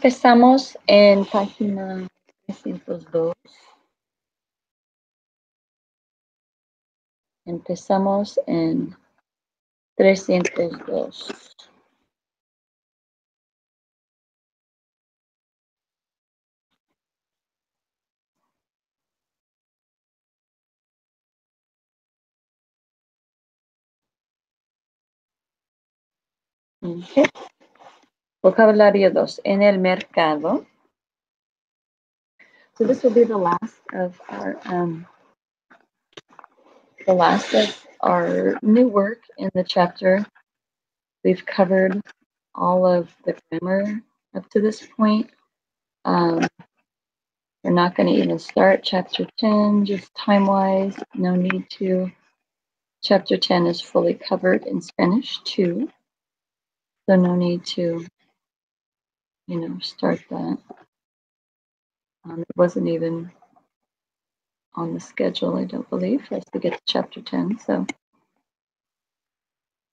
empezamos en página 302. Empezamos en 302. Okay. Vocabulario 2. En el mercado. So this will be the last of our new work in the chapter. We've covered all of the grammar up to this point. We're not going to even start chapter 10, just time-wise, no need to. Chapter 10 is fully covered in Spanish too, so no need to, start that. It wasn't even on the schedule, I don't believe, for us to get to chapter 10, so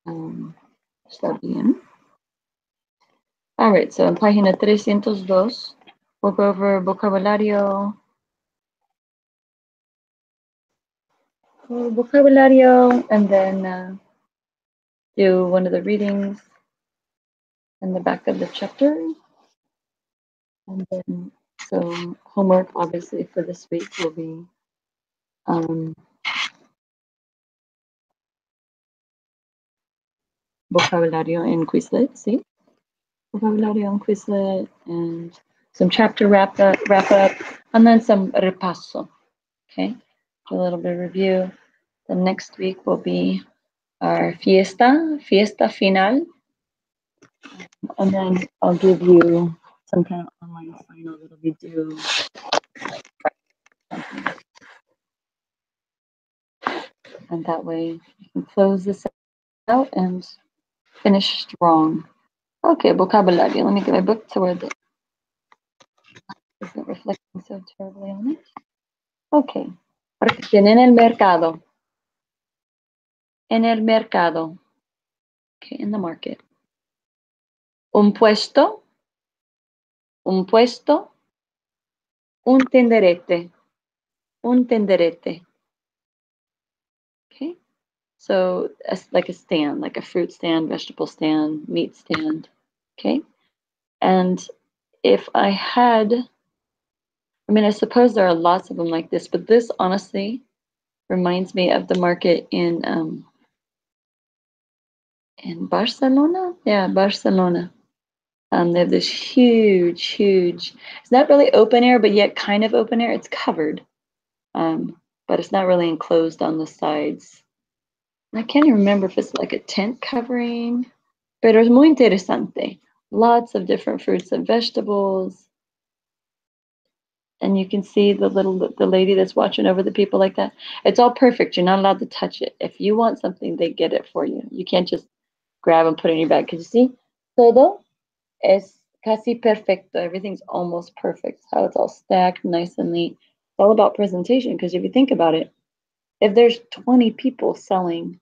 está bien. All right, so en página 302, we'll go over vocabulario, and then do one of the readings in the back of the chapter. And then, so homework, obviously, for this week will be vocabulario en Quizlet, see? Vocabulario en Quizlet, and some chapter wrap up, and then some repaso, okay? A little bit of review. The next week will be our fiesta final, and then I'll give you some kind of online final that'll be due. And that way you can close this out and finish strong. Okay, vocabulario. Let me get my book to where the isn't reflecting so terribly on it. Okay. En el mercado. En el mercado. Okay, in the market. Un puesto. Un puesto. Un tenderete. Un tenderete. Okay. So like a stand, like a fruit stand, vegetable stand, meat stand. Okay. And if I had, I suppose there are lots of them like this, but this honestly reminds me of the market in Barcelona. Yeah, Barcelona. They have this huge, it's not really open air, but yet kind of open air. It's covered, but it's not really enclosed on the sides. I can't even remember if it's like a tent covering, pero es muy interesante. Lots of different fruits and vegetables. And you can see the lady that's watching over the people like that. It's all perfect. You're not allowed to touch it. If you want something, they get it for you. You can't just grab and put it in your bag. Because you see, todo es casi perfecto. Everything's almost perfect. How it's all stacked nice and neat. It's all about presentation. Because if you think about it, if there's 20 people selling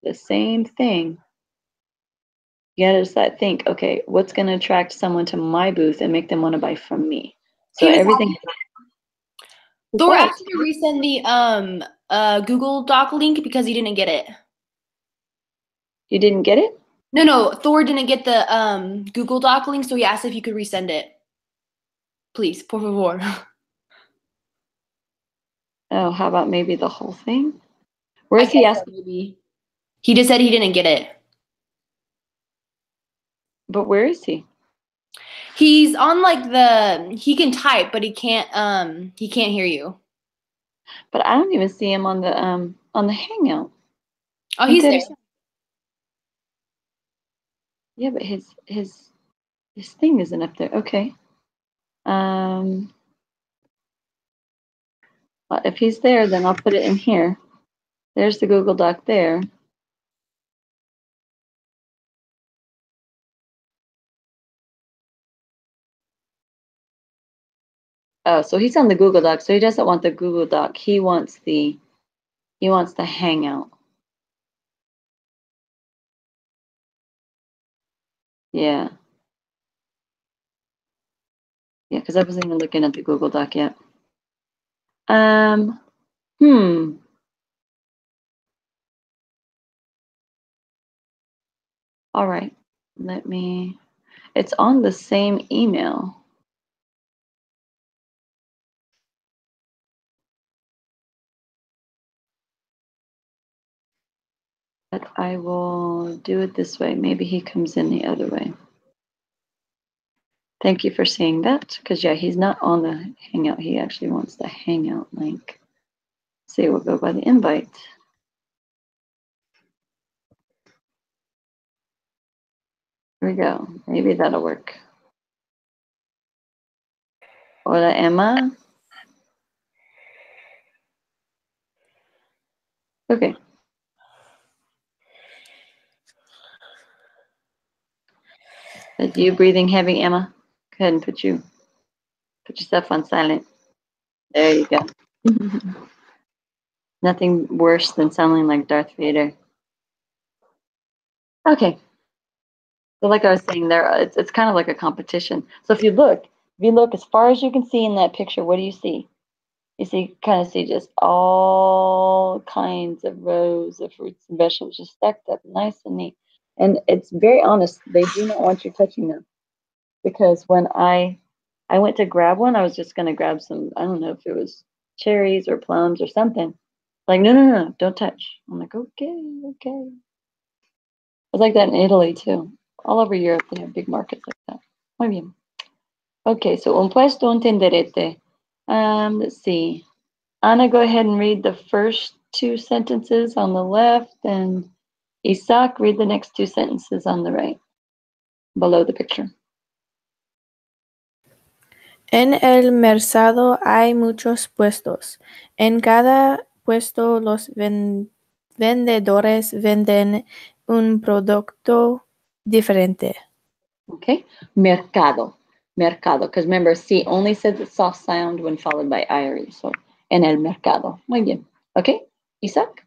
the same thing, you gotta just think, okay, what's going to attract someone to my booth and make them want to buy from me? So everything. Thor asked you to resend the Google Doc link because he didn't get it. You didn't get it? No, Thor didn't get the Google Doc link, so he asked if you could resend it. Please, por favor. Oh, how about maybe the whole thing? Where's he asking? Maybe. He just said he didn't get it. But where is he? He's on he can type, but he can't hear you. But I don't even see him on the Hangout. Oh, he's there. Yeah, but his thing isn't up there. Okay. Well, if he's there, then I'll put it in here. There's the Google Doc there. Oh, so he's on the Google Doc. So he doesn't want the Google Doc. He wants the Hangout. Yeah. Yeah, because I wasn't even looking at the Google Doc yet. All right, it's on the same email. But I will do it this way. Maybe he comes in the other way. Thank you for seeing that, because yeah, he's not on the Hangout. He actually wants the Hangout link. So we'll go by the invite. Here we go. Maybe that'll work. Hola, Emma. Okay. Is you breathing heavy, Emma? Go ahead and put yourself on silent. There you go. Nothing worse than sounding like Darth Vader. Okay. So like I was saying there, it's kind of like a competition. So if you look as far as you can see in that picture, what do you see? You kind of see just all kinds of rows of fruits and vegetables just stacked up nice and neat. And it's very honest, they do not want you touching them. Because when I went to grab one, I was just going to grab some, I don't know if it was cherries or plums or something. Like, no, don't touch. I'm like, okay. It's like that in Italy too. All over Europe, they have big markets like that. Muy bien. Okay, so un puesto un tenderete. Let's see. Anna, go ahead and read the first two sentences on the left, and Isaac, read the next two sentences on the right, below the picture. En el mercado hay muchos puestos. En cada puesto los vendedores venden un producto diferente. Okay, mercado, because remember, C only says the soft sound when followed by IRE, so en el mercado. Muy bien. Okay, Isaac?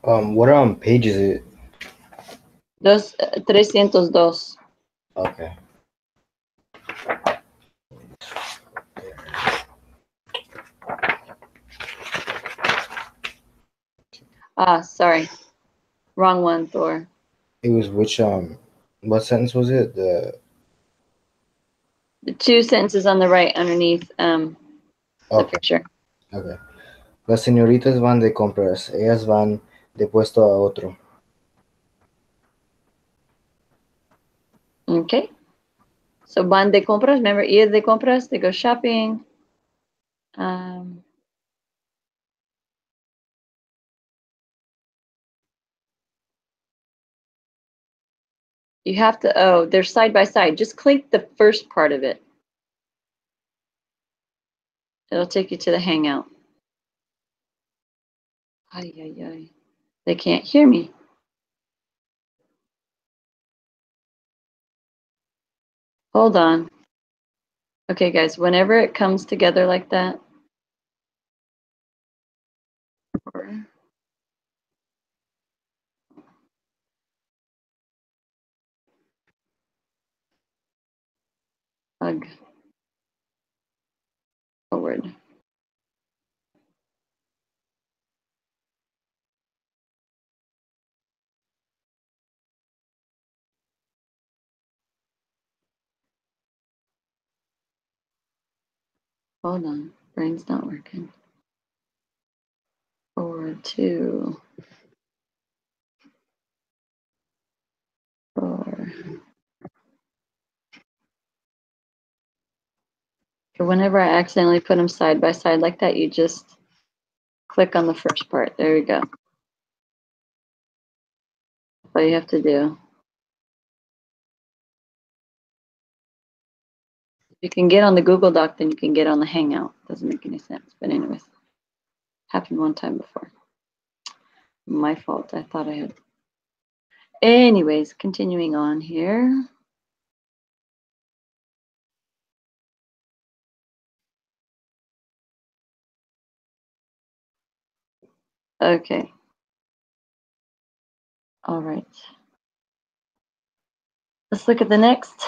What page is it? 302. Okay. Sorry. Wrong one, Thor. It was what sentence was it? The two sentences on the right underneath the picture. Okay. Las señoritas van de compras. Ellas van de puesto a otro. Okay. So van de compras, remember, ir de compras, they go shopping. You have to, they're side by side. Just click the first part of it. It'll take you to the Hangout. Ay. They can't hear me. Hold on. Okay, guys, whenever it comes together like that, hug forward. Hold on, brain's not working. Forward, 2, 4. So whenever I accidentally put them side by side like that, you just click on the first part. There you go. That's all you have to do. If you can get on the Google Doc, then you can get on the Hangout. Doesn't make any sense. But anyways, happened one time before. My fault. I thought I had. Anyways, continuing on here. Okay. All right. Let's look at the next.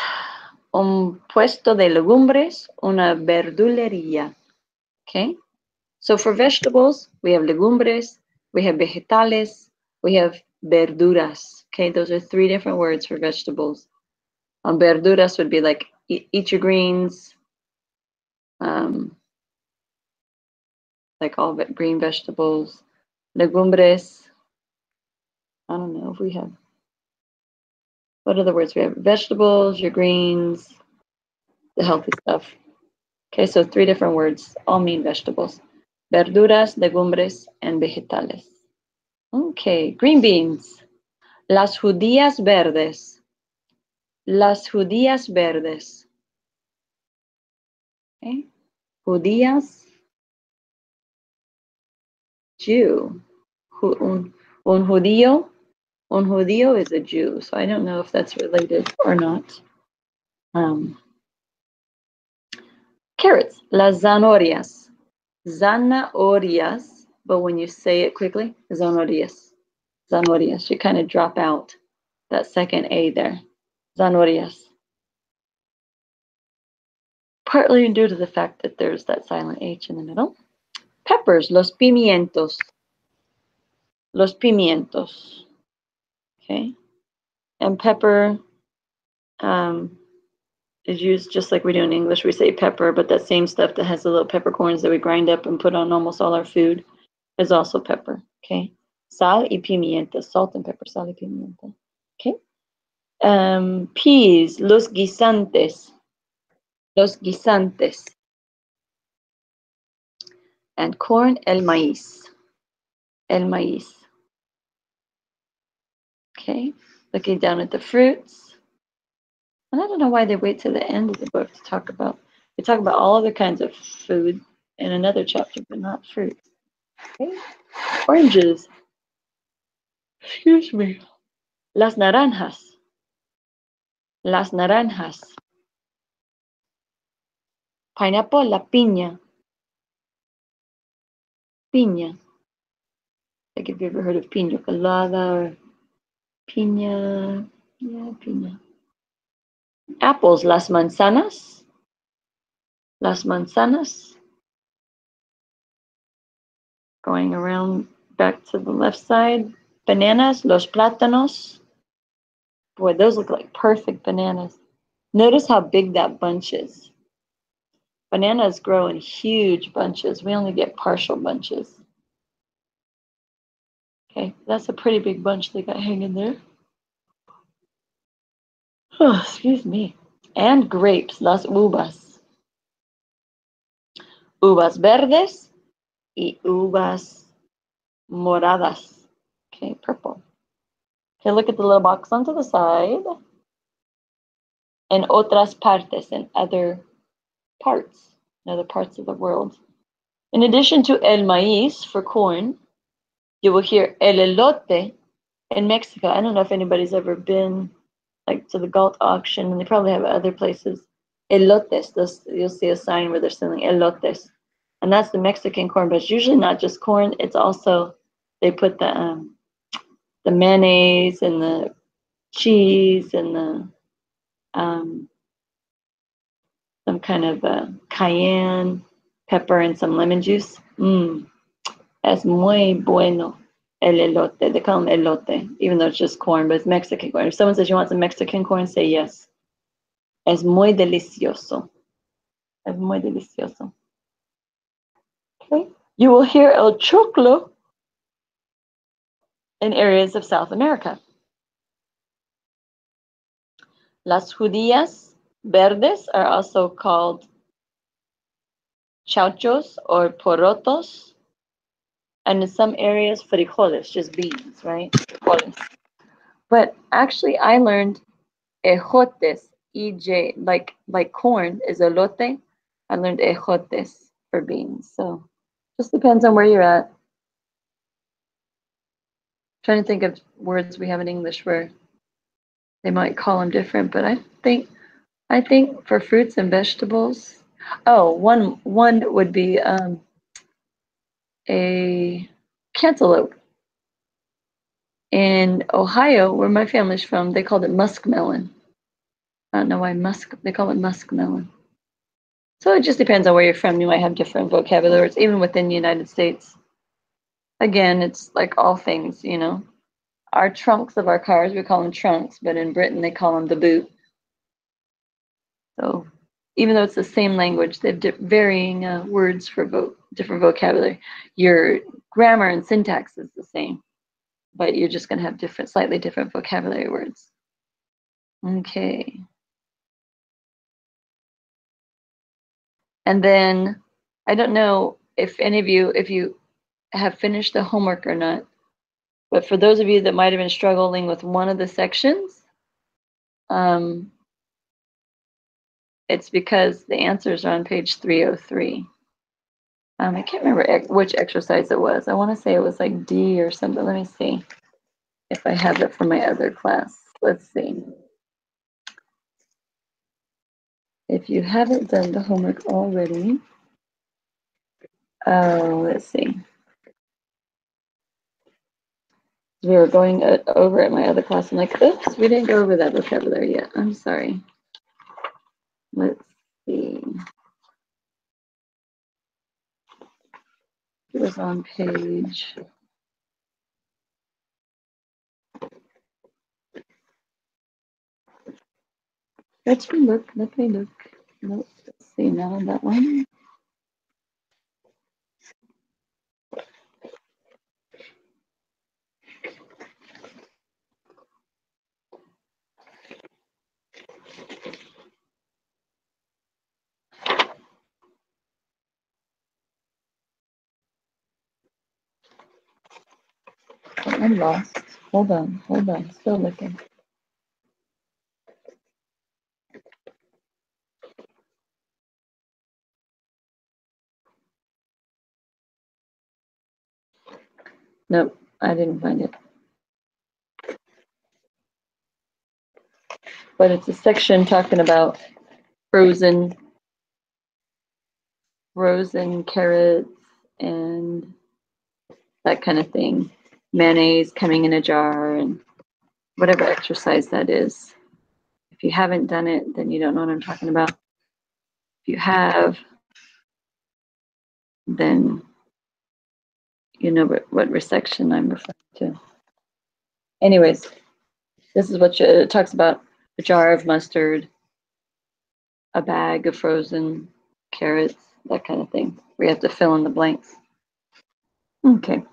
Un puesto de legumbres, una verdulería. Okay. So for vegetables, we have legumbres, we have vegetales, we have verduras. Okay, those are three different words for vegetables. Verduras would be like eat your greens, like all green vegetables. Legumbres, I don't know if we have, what are the words we have? Vegetables, your greens, the healthy stuff. Okay, so three different words, all mean vegetables. Verduras, legumbres, and vegetales. Okay, green beans. Las judías verdes. Las judías verdes. Okay. Judías, Jew. Un judío. Un judío is a Jew, so I don't know if that's related or not. Carrots. Las zanahorias. Zanahorias, but when you say it quickly, zanahorias. Zanahorias. You kind of drop out that second A there. Zanahorias. Partly due to the fact that there's that silent H in the middle. Peppers, los pimientos. Los pimientos. Okay. And pepper is used just like we do in English. We say pepper, but that same stuff that has the little peppercorns that we grind up and put on almost all our food is also pepper. Okay. Sal y pimienta. Salt and pepper, sal y pimienta. Okay. Peas, los guisantes. Los guisantes. And corn, el maíz. El maíz. Okay, looking down at the fruits. And I don't know why they wait to the end of the book to talk about. They talk about all other kinds of food in another chapter, but not fruit. Okay, oranges. Excuse me. Las naranjas. Las naranjas. Pineapple, la piña. Piña. Like if you've ever heard of piña colada or piña. Yeah, piña. Apples, las manzanas. Las manzanas. Going around back to the left side. Bananas, los plátanos. Boy, those look like perfect bananas. Notice how big that bunch is. Bananas grow in huge bunches. We only get partial bunches. Okay, that's a pretty big bunch they got hanging there. Oh, excuse me. And grapes, las uvas. Uvas verdes y uvas moradas. Okay, purple. Okay, look at the little box onto the side. En otras partes, in other parts, in other parts of the world. In addition to el maíz for corn, you will hear el elote in Mexico. I don't know if anybody's ever been like to the Galt auction, and they probably have other places. Elotes, you'll see a sign where they're selling elotes, and that's the Mexican corn. But it's usually not just corn; it's also they put the mayonnaise and the cheese and the some kind of cayenne pepper and some lemon juice. Es muy bueno. El elote. They call them elote, even though it's just corn, but it's Mexican corn. If someone says you want some Mexican corn, say yes. Es muy delicioso. Es muy delicioso. Okay. You will hear el choclo in areas of South America. Las judías verdes are also called chauchos or porotos. And in some areas, frijoles, just beans, right? Frijoles. But actually, I learned ejotes, EJ, like corn is elote. I learned ejotes for beans. So just depends on where you're at. Trying to think of words we have in English where they might call them different, but I think for fruits and vegetables, one would be a cantaloupe. In Ohio, where my family's from, they called it muskmelon. I don't know why they call it muskmelon. So it just depends on where you're from. You might have different vocabulary words, even within the United States. Again, it's like all things, you know. Our trunks of our cars, we call them trunks, but in Britain they call them the boot. So even though it's the same language, they have varying words for different vocabulary. Your grammar and syntax is the same, but you're just going to have slightly different vocabulary words. Okay. And then I don't know if any of you, if you have finished the homework or not, but for those of you that might have been struggling with one of the sections, it's because the answers are on page 303. I can't remember which exercise it was. I want to say it was like D or something. Let me see if I have it from my other class. Let's see. If you haven't done the homework already, let's see. We were going over at my other class. I'm like, oops, we didn't go over that vocabulary yet. I'm sorry. Let's see. It was on page. Let me look. Nope. Let's see now on that one. I'm lost. Hold on. Still looking. Nope, I didn't find it. But it's a section talking about frozen carrots and that kind of thing. Mayonnaise coming in a jar and whatever exercise that is. If you haven't done it, then you don't know what I'm talking about. If you have, then you know what section I'm referring to. Anyways, this is what it talks about: a jar of mustard, a bag of frozen carrots, that kind of thing. We have to fill in the blanks. Okay.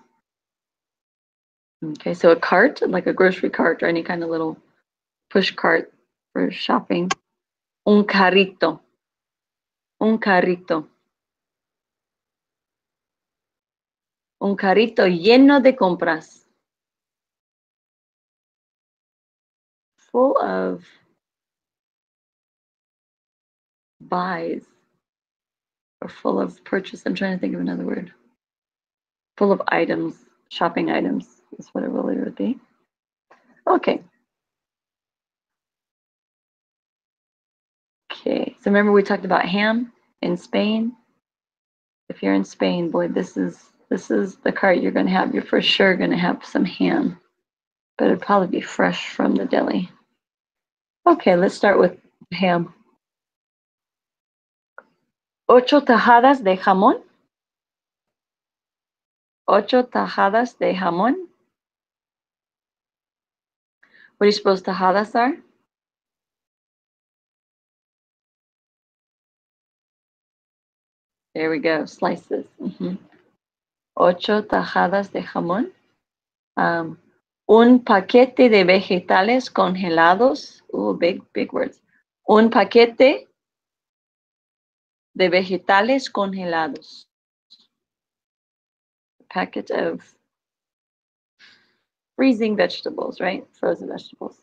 Okay, so a cart, like a grocery cart or any kind of little push cart for shopping. Un carrito. Un carrito. Un carrito lleno de compras. Full of buys or full of purchase. I'm trying to think of another word. Full of items, shopping items is what it really would be. Okay. Okay, so remember we talked about ham in Spain? If you're in Spain, boy, this is the cart you're going to have. You're for sure going to have some ham, but it'd probably be fresh from the deli. Okay, let's start with ham. 8 tajadas de jamón. 8 tajadas de jamón. What do you suppose tajadas are? There we go, slices. 8 tajadas de jamón. Un paquete de vegetales congelados. Big words. Un paquete de vegetales congelados. A packet of freezing vegetables, right? Frozen vegetables.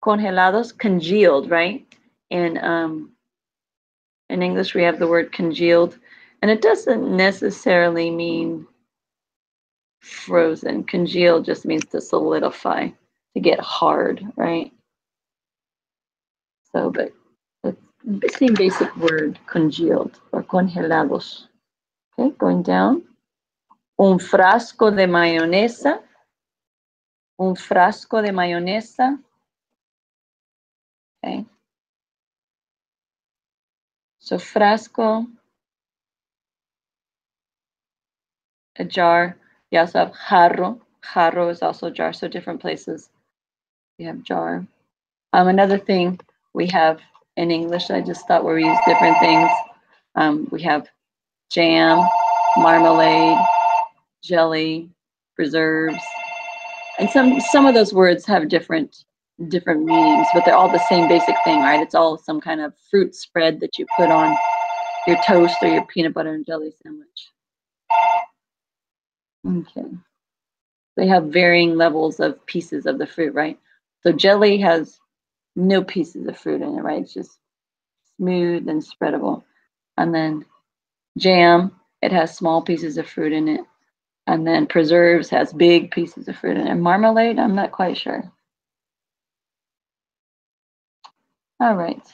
Congelados, congealed, right? In English, we have the word congealed, and it doesn't necessarily mean frozen. Congealed just means to solidify, to get hard, right? So, but it's the same basic word, congealed or congelados. Okay, going down. un frasco de mayonesa, un frasco de mayonesa. Okay. So frasco, a jar. You also have jarro. Jarro is also a jar, so different places. We have jar. Another thing we have in English, I just thought where we use different things. We have jam, marmalade, jelly, preserves, and some of those words have different meanings, but they're all the same basic thing, right? It's all some kind of fruit spread that you put on your toast or your peanut butter and jelly sandwich. Okay. They have varying levels of pieces of the fruit, right? So jelly has no pieces of fruit in it, right? It's just smooth and spreadable. And then jam, it has small pieces of fruit in it. And then preserves has big pieces of fruit in it. Marmalade, I'm not quite sure. All right.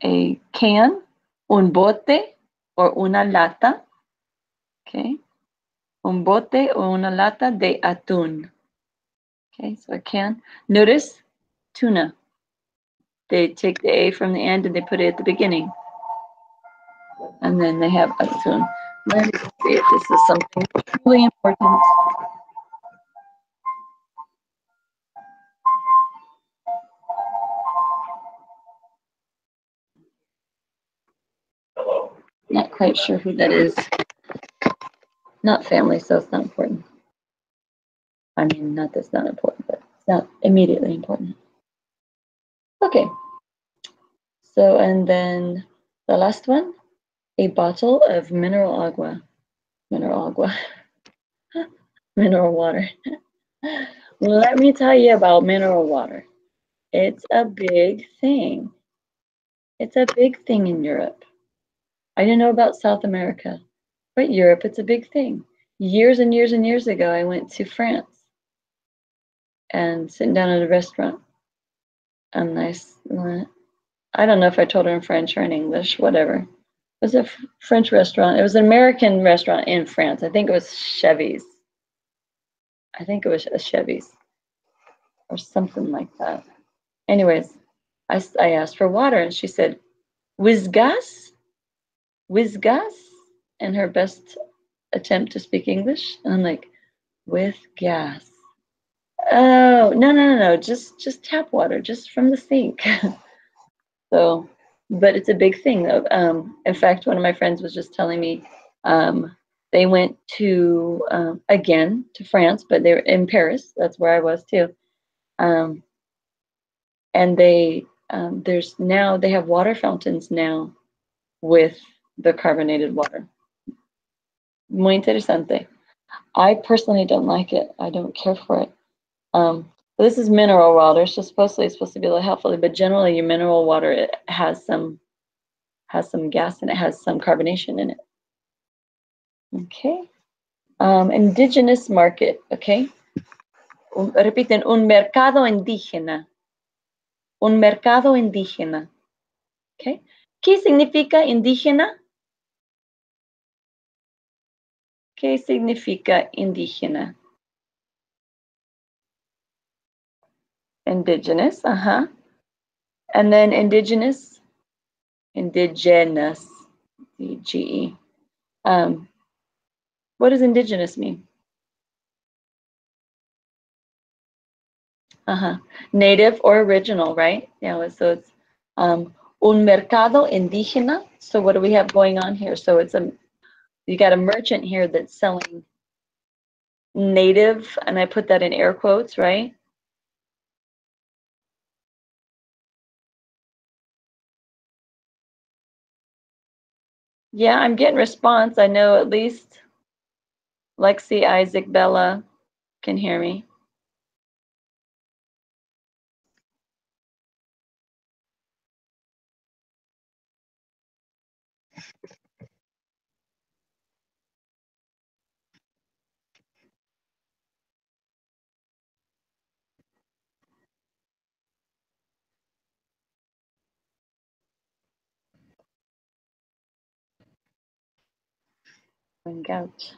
A can, un bote, or una lata. Okay. Un bote o una lata de atún. Okay, so a can. Notice tuna. They take the A from the end and they put it at the beginning. And then they have atún. Let me see if this is something really important. Not quite sure who that is. Not family, so it's not important. I mean, not that's not important, but it's not immediately important. Okay. So, and then the last one, a bottle of mineral agua. Mineral agua. Mineral water. Let me tell you about mineral water. It's a big thing. It's a big thing in Europe. I didn't know about South America, but Europe, it's a big thing. Years and years and years ago, I went to France and sitting down at a restaurant. And I don't know if I told her in French or in English, whatever. It was a French restaurant. It was an American restaurant in France. I think it was Chevy's. I think it was a Chevy's or something like that. Anyways, I asked for water and she said, with gas? With gas? In her best attempt to speak English. And I'm like, with gas. Oh, no. Just tap water, just from the sink. So, but it's a big thing. In fact, one of my friends was just telling me they went to, again, to France, but they were in Paris. That's where I was too. And they have water fountains now with the carbonated water. Muy interesante. I personally don't like it. I don't care for it. This is mineral water. It's supposed to be a little helpful, but generally your mineral water, it has some gas and it has some carbonation in it. Okay. Indigenous market. Okay. Repiten, un mercado indígena. Un mercado indígena. Okay. ¿Qué significa indígena? ¿Qué significa indígena? Indigenous, And then indigenous, D-G-E. What does indigenous mean? Native or original, right? Yeah, so it's un mercado indígena. So what do we have going on here? So you got a merchant here that's selling native, and I put that in air quotes, right? Yeah, I'm getting response. I know at least Lexi, Isaac, Bella can hear me. And Galt.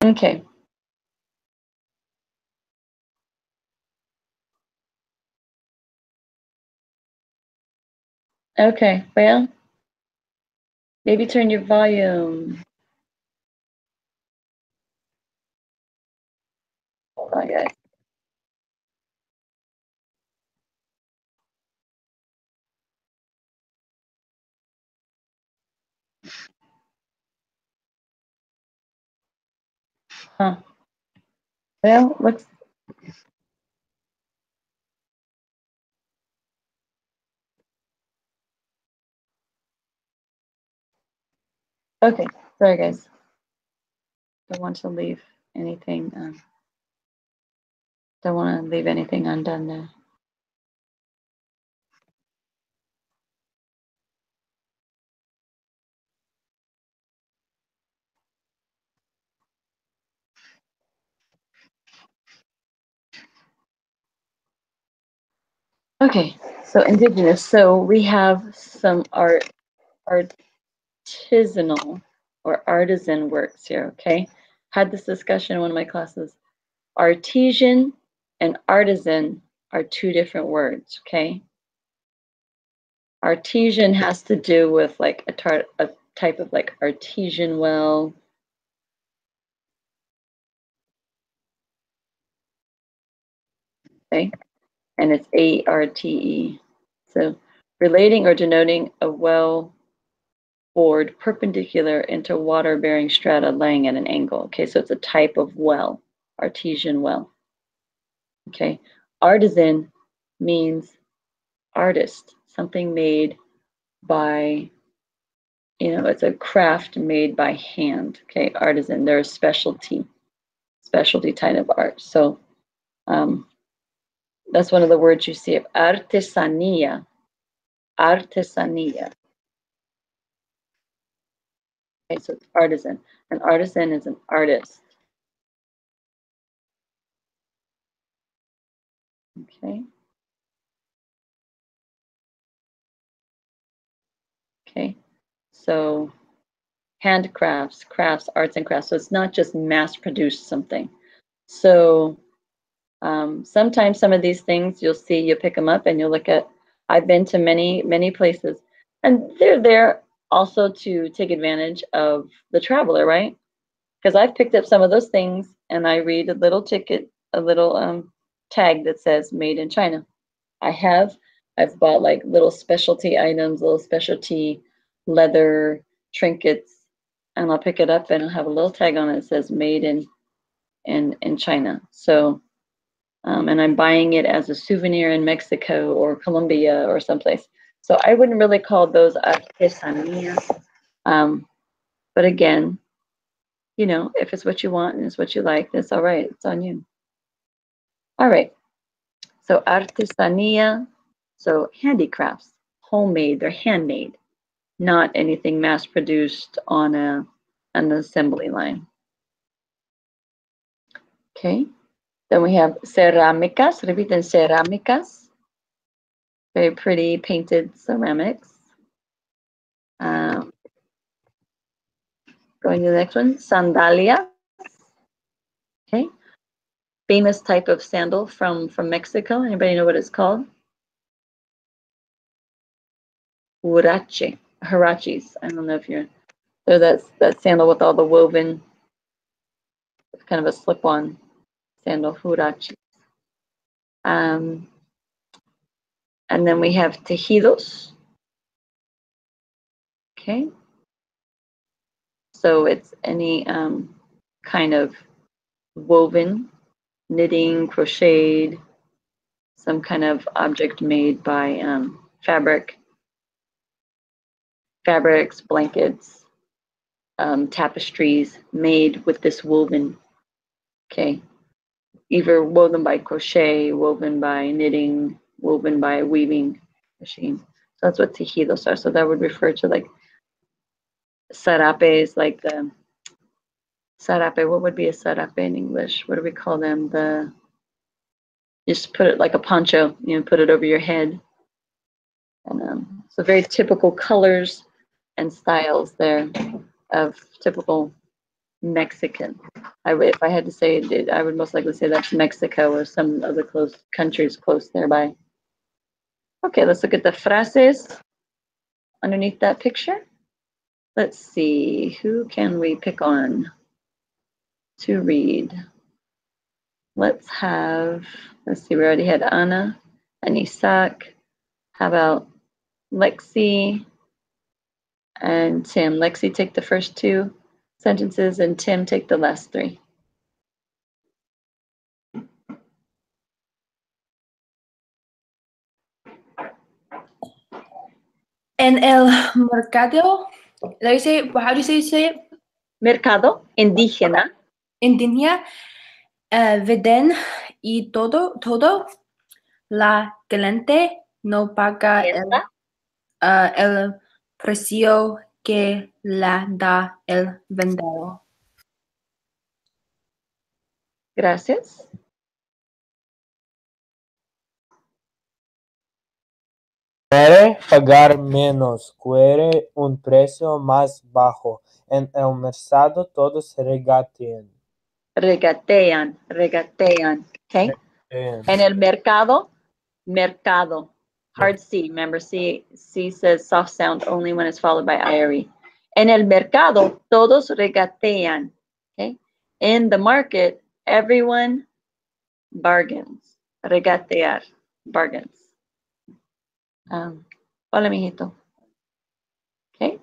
Okay. Okay, well, maybe turn your volume. Hold on, guys. Huh. Well, looks. Okay, sorry, guys. Don't want to leave anything. Don't want to leave anything undone there. Okay, so indigenous. So we have some artisanal or artisan works here, okay? Had this discussion in one of my classes. Artesian and artisan are two different words, okay? Artesian has to do with like a type of like artesian well. Okay, and it's ARTE. So relating or denoting a well bored perpendicular into water-bearing strata laying at an angle. Okay, so it's a type of well, artesian well. Okay, artisan means artist, something made by, it's a craft made by hand. Okay, artisan, they're a specialty type of art. So that's one of the words you see of artesanía. Artesanía. Okay, so it's artisan. An artisan is an artist. Okay. Okay. So handcrafts, crafts, arts and crafts. So it's not just mass produced something. So sometimes some of these things you'll see, you pick them up and you'll look at, I've been to many, many places, and they're there also to take advantage of the traveler, right? Because I've picked up some of those things and I read a little ticket, a little tag that says made in China. I've bought like little specialty items, little specialty leather trinkets, and I'll pick it up and I'll have a little tag on it that says made in China. So, and I'm buying it as a souvenir in Mexico or Colombia or someplace. So I wouldn't really call those artesanía. But again, if it's what you want and it's what you like, that's all right. It's on you. All right. So artesanía, so handicrafts, homemade, they're handmade, not anything mass produced on an assembly line. Okay. Then we have cerámicas, repiten cerámicas, very pretty painted ceramics. Going to the next one, sandalias. Okay. Famous type of sandal from Mexico. Anybody know what it's called? Huarache, huaraches. I don't know if you're, so that's that sandal with all the woven, it's kind of a slip-on sandal, huarache. And then we have tejidos. Okay. So it's any kind of woven, knitting, crocheted, some kind of object made by fabrics, blankets, tapestries made with this woven. Okay. Either woven by crochet, woven by knitting, woven by a weaving machine. So that's what tejidos are. So that would refer to like sarapes, like the sarape. What would be a sarape in English? What do we call them? Just put it like a poncho, put it over your head. And so very typical colors and styles there of typical Mexican. If I had to say it, I would most likely say that's Mexico or some of the close countries close nearby. Okay, let's look at the frases underneath that picture. Let's see, who can we pick on to read? Let's see, we already had Anna and Isaac. How about Lexi and Tim? Lexi, take the first two sentences and Tim, take the last three. En el mercado, how do you say it? Mercado indígena. Indígena, venden y todo, la cliente no paga el precio que la da el vendedor. Gracias. Quiere pagar menos, quiere un precio más bajo. En el mercado todos regatean. Regatean. Okay. En el mercado. Hard C. Remember, C says soft sound only when it's followed by IRE. En el mercado, todos regatean. Okay. In the market, everyone bargains. Regatear. Bargains. Hola, mijito. Okay.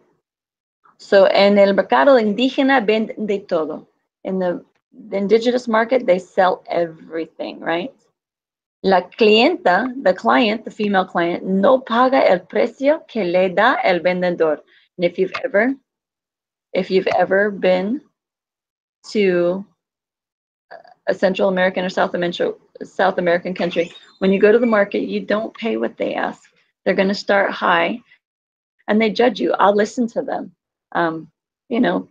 So, en el mercado indígena venden de todo. In the indigenous market, they sell everything, right? La clienta, the client, the female client, no paga el precio que le da el vendedor. And if you've ever been to a Central American or South American country, when you go to the market, you don't pay what they ask. They're going to start high, and they judge you. I'll listen to them.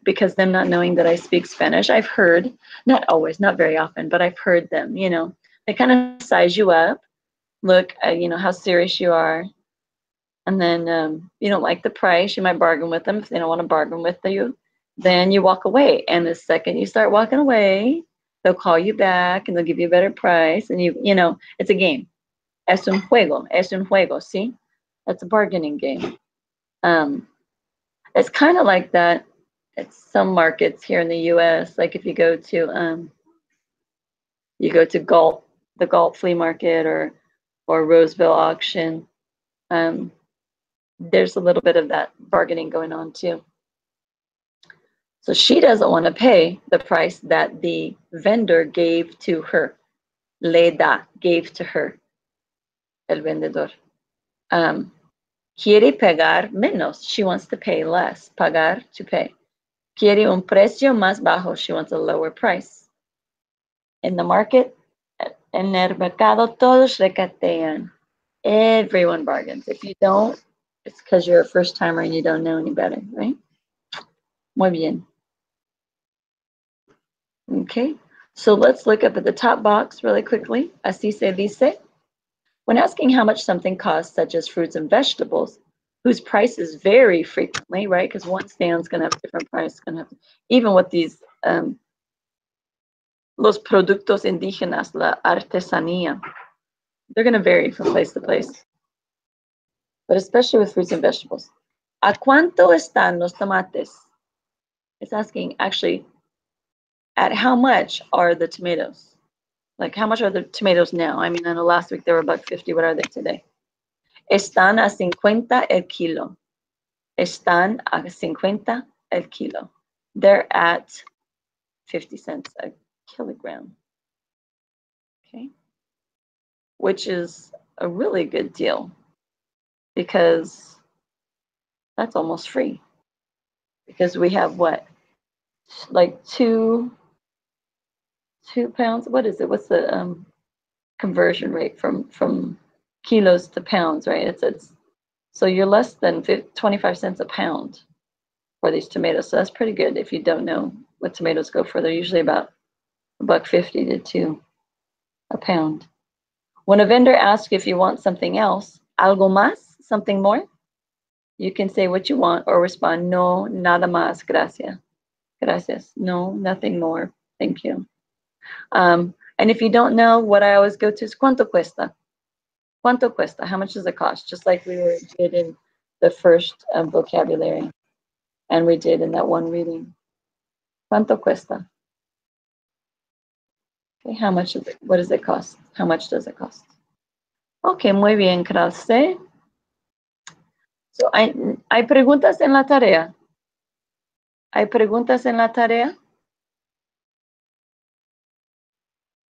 Because them not knowing that I speak Spanish, I've heard, not always, not very often, but I've heard them, they kind of size you up, look, how serious you are. And then you don't like the price, you might bargain with them. If they don't want to bargain with you, then you walk away. And the second you start walking away, they'll call you back and they'll give you a better price. And it's a game. Es un juego, see? That's a bargaining game. It's kind of like that at some markets here in the U.S. Like if you go to Galt, the Galt flea market or Roseville auction, there's a little bit of that bargaining going on too. So she doesn't want to pay the price that the vendor gave to her. Gave to her. El vendedor. Quiere pagar menos. She wants to pay less. Pagar, to pay. Quiere un precio más bajo. She wants a lower price. In the market, en el mercado, todos regatean. Everyone bargains. If you don't, it's because you're a first timer and you don't know any better, right? Muy bien. Okay, so let's look up at the top box really quickly. Así se dice. When asking how much something costs, such as fruits and vegetables, whose prices vary frequently, right? Because one stand's going to have a different price. Even with these, los productos indígenas, la artesanía, they're going to vary from place to place. But especially with fruits and vegetables. ¿A cuánto están los tomates? It's asking, actually, at how much are the tomatoes? Like, how much are the tomatoes now? I mean, I know last week they were $1.50. What are they today? Están a 50 el kilo. Están a 50 el kilo. They're at 50 cents a kilogram. Okay. Which is a really good deal because that's almost free. Because we have what? Like 2 pounds? What is it? What's the conversion rate from kilos to pounds, right? It's so you're less than 25 cents a pound for these tomatoes. So that's pretty good if you don't know what tomatoes go for. They're usually about $1.50 to $2 a pound. When a vendor asks if you want something else, algo más, something more, you can say what you want or respond, no, nada más, gracias. Gracias. No, nothing more. Thank you. And if you don't know, what I always go to is ¿cuánto cuesta? ¿Cuánto cuesta? How much does it cost? Just like we did in the first vocabulary, and we did in that one reading. ¿Cuánto cuesta? Okay, how much is it? What does it cost? How much does it cost? Okay, muy bien, gracias. So, ¿hay preguntas en la tarea? ¿Hay preguntas en la tarea?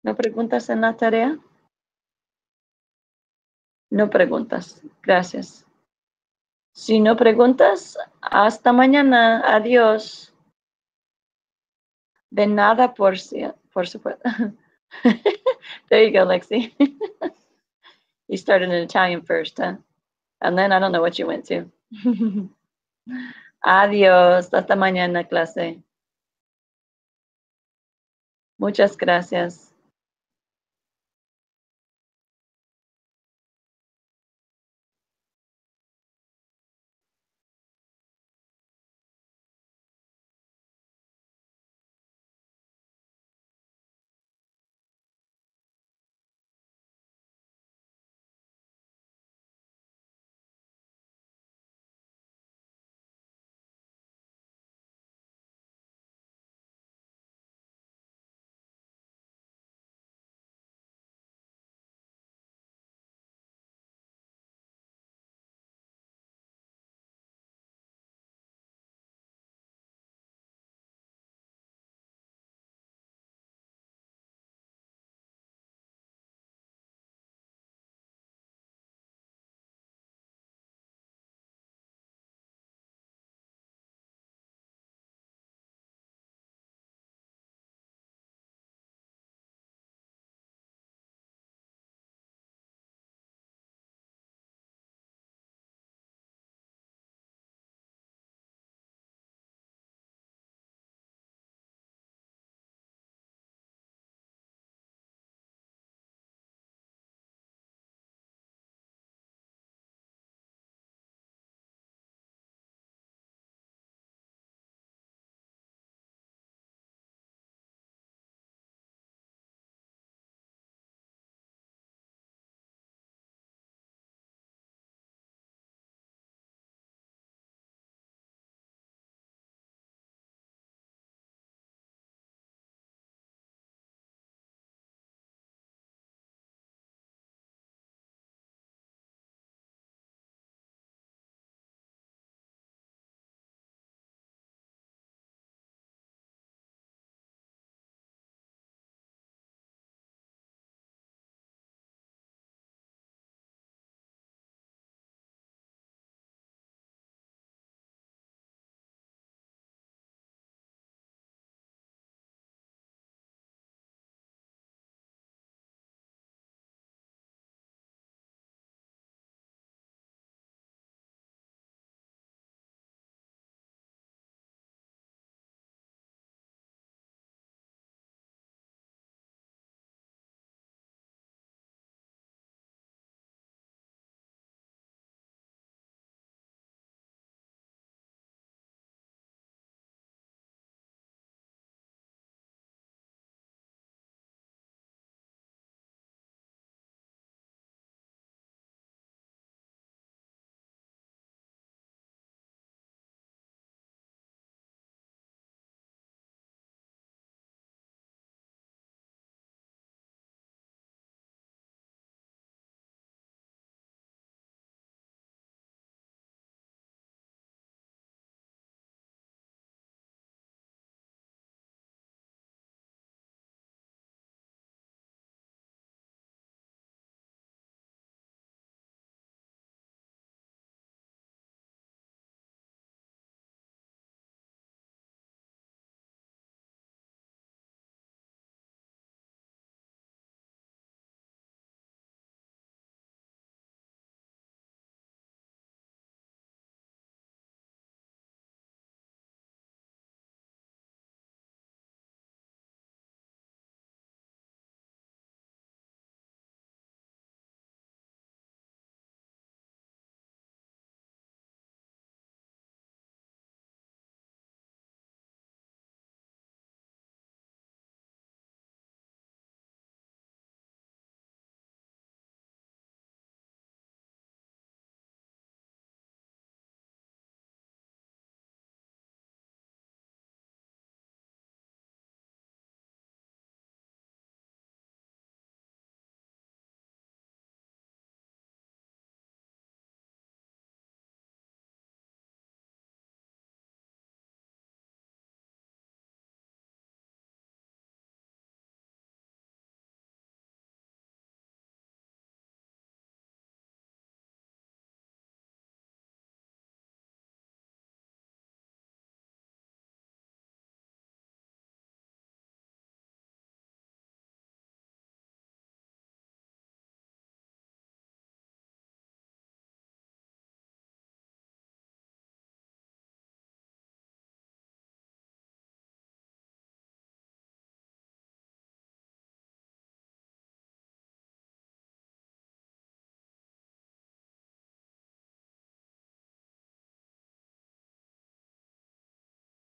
¿No preguntas en la tarea? No preguntas. Gracias. Si no preguntas, hasta mañana. Adiós. De nada por supuesto. There you go, Lexi. You started in Italian first, huh? And then I don't know what you went to. Adiós. Hasta mañana, clase. Muchas gracias.